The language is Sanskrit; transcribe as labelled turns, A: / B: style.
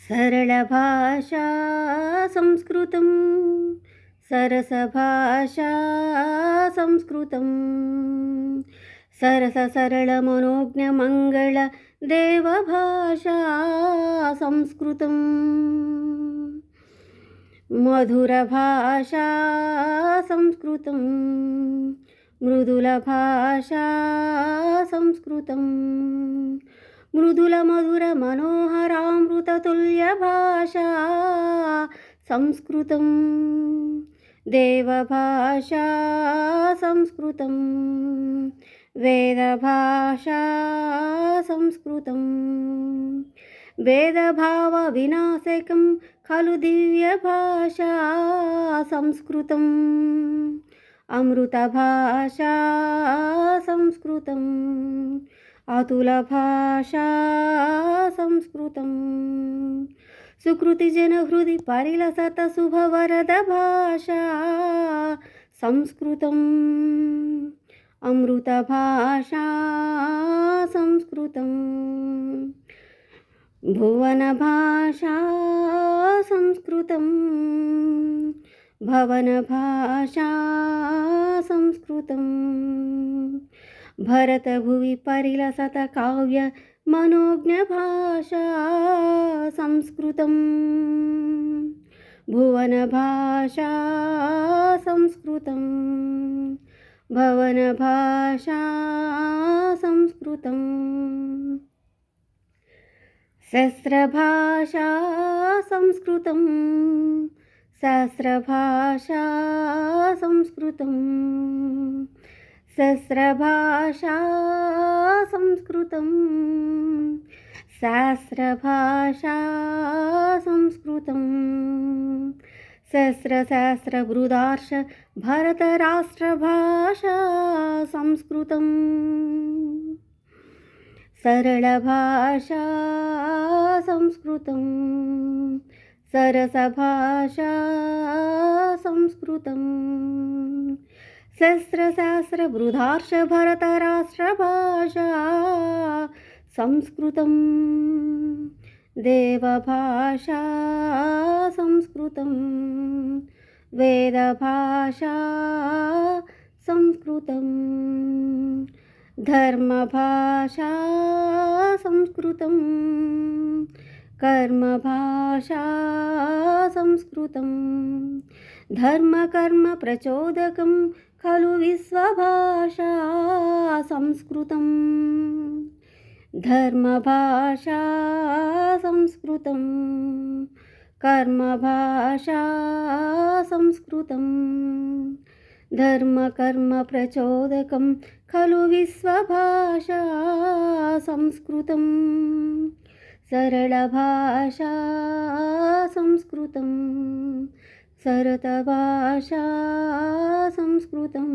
A: सरलभाषा संस्कृतं सरसभाषा संस्कृतं सरससरलमनोज्ञमङ्गल देवभाषा संस्कृतं मधुरभाषा संस्कृतं मृदुलभाषा संस्कृतं मृदुलमधुरमनोहरामृततुल्यभाषा संस्कृतं देवभाषा संस्कृतं वेदभाषा संस्कृतं वेदभावविनाशकं खलु दिव्यभाषा संस्कृतम् अमृतभाषा संस्कृतम् अतुलभाषा संस्कृतं सुकृतिजनहृदि परिलसत शुभवरदभाषा संस्कृतम् अमृतभाषा संस्कृतं भुवनभाषा संस्कृतं भवनभाषा संस्कृतं भरतभुवि परिलसत काव्य मनोज्ञभाषा संस्कृतं भुवनभाषा संस्कृतं भवनभाषा संस्कृतं सहस्रभाषा संस्कृतं सहस्रभाषा संस्कृतं सहस्रभाषा संस्कृतं सहस्रभाषा संस्कृतं सहस्रसहस्रबृदार्ष भरतराष्ट्रभाषा संस्कृतं सरलभाषा संस्कृतं सरसभाषा संस्कृतं सहस्रसहस्रबृदार्ष भरतराष्ट्रभाषा संस्कृतं देवभाषा संस्कृतं वेदभाषा संस्कृतं धर्मभाषा संस्कृतं कर्मभाषा संस्कृतं धर्मकर्मप्रचोदकं खलु विश्वभाषा संस्कृतं धर्मभाषा संस्कृतं कर्मभाषा संस्कृतं धर्मकर्मप्रचोदकं खलु विश्वभाषा संस्कृतं सरलभाषा संस्कृतं सरतभाषा संस्कृतं।